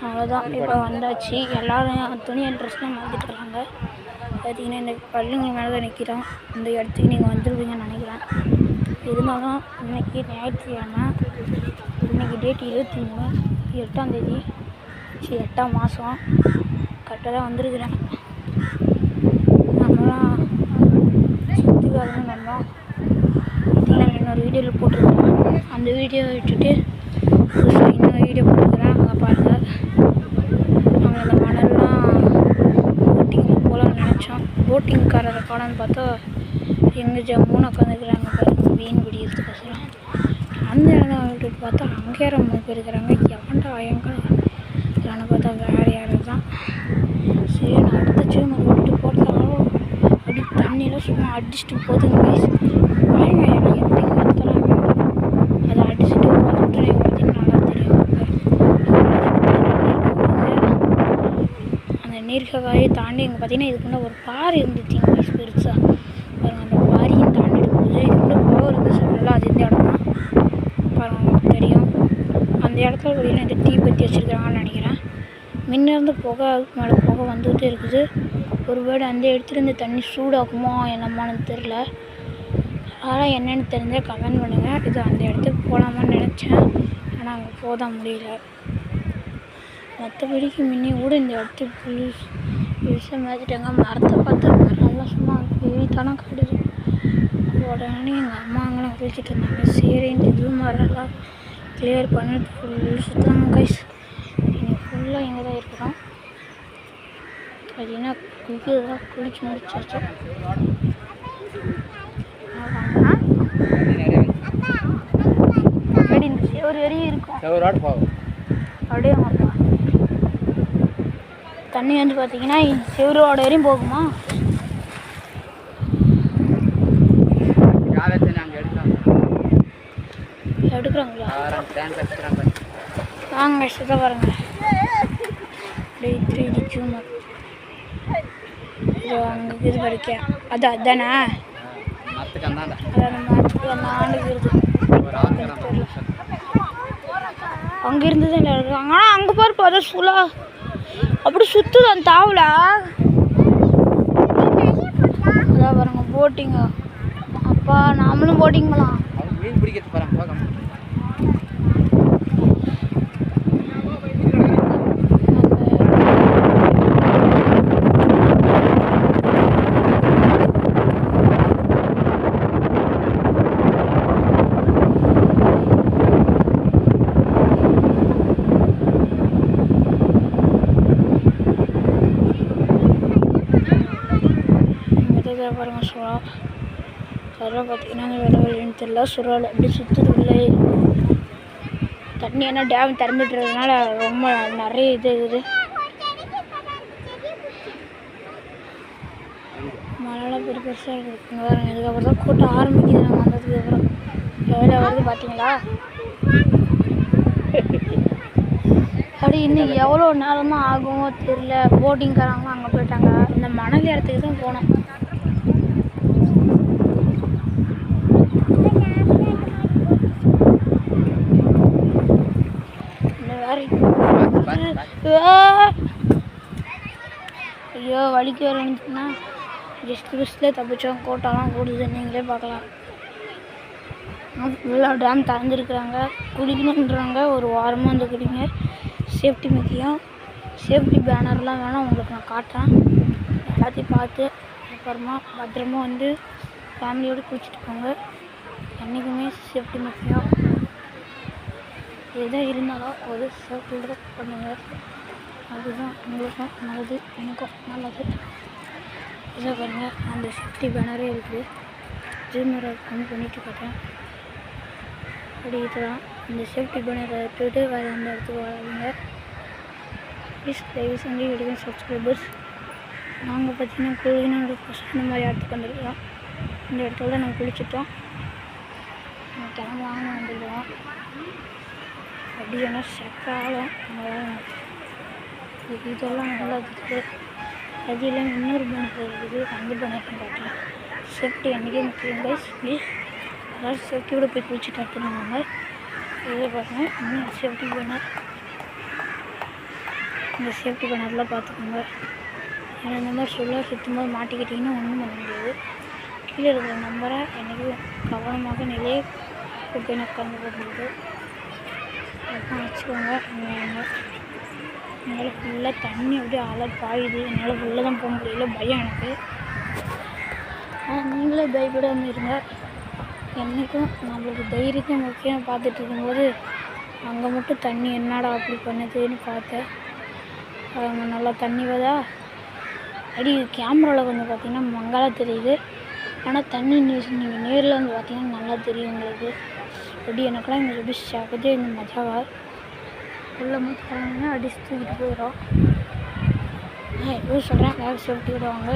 அவ்வளோதான். இப்போ வந்தாச்சு. எல்லோரும் துணி ட்ரெஸ்லாம் மாற்றிட்டுருக்காங்க. பார்த்தீங்கன்னா இந்த பள்ளிங்க மேலே தான் நிற்கிறோம். இந்த இடத்துக்கு நீங்கள் வந்துடுவீங்கன்னு நினைக்கிறேன். இருந்தாலும் இன்றைக்கி ஞாயிற்றுக்கிழமை, இன்றைக்கி டேட் 23 8ஆம் தேதி 8ஆம் மாதம் கரெக்டாக தான் வந்திருக்கிறேன். நம்மளாம் சுற்றி வரணும்னு வந்தோம். பார்த்தீங்கன்னா இன்னொரு வீடியோவில் போட்டிருக்கிறேன். அந்த வீடியோவை விட்டுட்டு இன்னொரு வீடியோ போட்டிருக்கிறேன். அங்கே பாருங்கள். நாங்கள் அந்த மணல்லாம் போட்டிங்கில் போகலான்னு நினச்சோம். போட்டிங்காரரை காணான்னு பார்த்தா எங்கள் ஜம்முன்னு உட்காந்துருக்குறாங்க பாருங்கள், மீன் பிடிக்கிறதுக்கோசரம். அந்த இடம் விட்டுட்டு பார்த்தா அங்கே 3 பேர் இருக்கிறாங்க. எவன்டா எங்கே இல்லைன்னு பார்த்தா வேறு யாரும் தான். சரி நான் அடுத்த சீமை விட்டுட்டு போட்டாலும் அப்படி தண்ணியெல்லாம் சும்மா அடிச்சுட்டு போதுங்க. பாருங்க எல்லாம் எப்படி கற்றுறாங்க. அதை அடிச்சுட்டு போதுட்டு எனக்கு பார்த்தீங்கன்னா நல்லா தெரியும். அந்த நீர்க்காயை தாண்டி இங்கே பார்த்தீங்கன்னா இதுக்குள்ள ஒரு பாறை இருந்துச்சுங்க பெருசாக பாருங்கள். அந்த பாறையும் தாண்டிட்டு போகுது. இதுக்குள்ள போக இருந்து சொல்லலாம். அது இந்த இடம் தான் பாருங்கள், உங்களுக்கு தெரியும். அந்த இடத்துல பார்த்தீங்கன்னா இந்த டீ பற்றி வச்சுருக்காங்கன்னு நினைக்கிறேன். முன்னேருந்து புகை மேலே புகை வந்துகிட்டே இருக்குது. ஒரு வேர்டு அந்த இடத்துல இந்த தண்ணி சூடாகுமோ என்னமான்னு தெரில. அதெல்லாம் என்னென்னு தெரிஞ்சால் கமெண்ட் பண்ணுங்கள். இது அந்த இடத்துக்கு போகலாமான்னு நினச்சேன், ஆனால் அங்கே போக முடியல. மற்றபடிக்கு முன்னே கூட இந்த இடத்துக்கு புதுசாக மேய்ச்சிட்டாங்க. மரத்தை பார்த்து மரம்லாம் சும்மா வெயிட்டான காடுது. உடனே எங்கள் அம்மா அங்கெல்லாம் குளிச்சுட்டு இருந்தாங்க. சரி இந்த இது மரம்லாம் கிளியர் பண்ணிட்டு ஃபுல் சுத்தம் கைஸ். இன்னைக்கு ஃபுல்லாக இங்கே தான் இருக்கிறோம். பார்த்தீங்கன்னா குளிக்கிறதெல்லாம் குளிச்சு முடிச்சாச்சு. அப்படி இந்த செவரு வரையும் இருக்கும். அப்படியே அப்பா தண்ணி வந்து பார்த்தீங்கன்னா செவரோட வரையும் போகுமா. எடுக்கிறாங்களா? வாங்க சுத்த பாருங்க. அப்படியே 3D ஜூமர் இது அங்கே இது படிக்க அதானே அங்கே இருந்தது இல்லை இருக்காங்க. ஆனால் அங்கே பாரு பார்த்தா சுலா அப்படி சுற்றுது அந்த தாவில். அதான் பாருங்க போட்டிங்க. அப்பா நாமளும் போட்டிங் பண்ணலாம். மீன் பிடிக்கிறது பாருங்க. பாருங்க சுறா அதெல்லாம் பார்த்தீங்கன்னா வேலை வழின்னு தெரியல. சுறாவில் அப்படி சுற்றுது உள்ளே தண்ணி. ஏன்னா டேம் திறந்துட்டுறதுனால ரொம்ப நிறைய இது இருக்குது. மழைலாம் பெருசாக இருக்குங்க பாருங்க. இதுக்கப்புறம் தான் கூட்டம் ஆரம்பிக்குது. நம்ம வந்ததுக்கு அப்புறம் வேலை வருது பார்த்தீங்களா. அப்படி இன்னைக்கு எவ்வளோ நேரம் தான் ஆகுமோ தெரியல. போட்டிங்காரங்களும் அங்கே போயிட்டாங்க. இந்த மணல் இடத்துக்கு தான் போனோம். ஐயோ வலிக்கு வரணுச்சுன்னா ஜஸ்ட் மிஸ்லேயே தப்பிச்சோம். கோட்டாலாம் கூடுது, நீங்களே பார்க்கலாம். ஃபுல்லாக டேம் திறந்துருக்குறாங்க. குடிக்கணுன்றாங்க. ஒரு வாரமாக வந்து குடிங்க. சேஃப்டி முக்கியம். சேஃப்டி பேனர்லாம் வேணால் உங்களுக்கு நான் காட்டுறேன். எல்லாத்தையும் பார்த்து அப்புறமா பத்திரமா வந்து ஃபேமிலியோடு குளிச்சுட்டு போங்க. என்றைக்குமே சேஃப்டி முக்கியம். எதாக இருந்தாலும் ஒரு சேஃப்டியோட பண்ணுங்கள். அதுதான் உங்களுக்கும் நல்லது, எனக்கும் நல்லது. இதை பாருங்கள், அந்த சேஃப்டி பேனரே இருக்குது. ஜூமரை கம்மி பண்ணிட்டு காட்டுறேன். அப்படி இதுதான் இந்த சேஃப்டி பேனரை எடுத்துகிட்டு வேறு எந்த இடத்துக்கு வராதுங்க. ப்ளீஸ் தயவு செஞ்சு எடுக்க சப்ஸ்கிரைபர்ஸ். நாங்கள் பார்த்தீங்கன்னா குளிக்கணுன்ற ஃபஸ்ட் இந்த மாதிரி இடத்துக்கு வந்துருக்கோம். இந்த இடத்துல நாங்கள் குளிச்சுட்டோம். கிளம்பலான்னு வந்துடுவோம். அப்படி என்ன செக்காலும் இதெல்லாம் நல்லா இருக்குது. அது இல்லாமல் இன்னொரு பேனர் இருக்குது. அந்த பேனருக்கும் காட்டலாம். சேஃப்டி என்றைக்கே முக்கியம் கைஸ். ப்ளீஸ் எல்லாரும் சேஃப்டியோட போய் குளிச்சுட்டு எடுத்துருவாங்க. இதே பாருங்கள் இன்னும் சேஃப்டி பேனர். இந்த சேஃப்டி பண்ணதெல்லாம் பார்த்துக்கோங்க. ஏன்னா இந்த மாதிரி சொல்ல சுற்றும்போது மாட்டிக்கிட்டிங்கன்னா ஒன்றும் பண்ண முடியாது. கீழே இருக்கிற நம்பரை என்றைக்கும் கவனமாக நிலையே குப்பைன்னு உட்காந்து போடுறது அதெல்லாம் வச்சுக்கோங்க. என்னால் ஃபுல்லாக தண்ணி அப்படியே அலை பாயுது. என்னால் ஃபுல்லாக தான் போக முடியல, பயம் எனக்கு. நீங்களே பயப்படாமல் இருங்க. என்றைக்கும் நம்மளுக்கு தைரியத்தையும் முக்கியம். பார்த்துட்டு இருக்கும்போது அங்கே மட்டும் தண்ணி என்னடா அப்படி பண்ணுதுன்னு பார்த்தேன். அங்கே நல்லா தண்ணி வருதா. அடி கேமராவில் கொஞ்சம் பார்த்தீங்கன்னா மங்கலாக தெரியுது. ஆனால் தண்ணி நீங்கள் நேரில் வந்து பார்த்தீங்கன்னா நல்லா தெரியும் உங்களுக்கு. அப்படி எனக்கெல்லாம் இங்கே எப்படி சகஜே இந்த மஜாவா உள்ள மூச்சு போனீங்கன்னா அடிச்சு தூக்கிட்டு போயிடும். நான் எப்பவும் சொல்கிறேன், வேறு சேஃப்டி விடுவாங்க.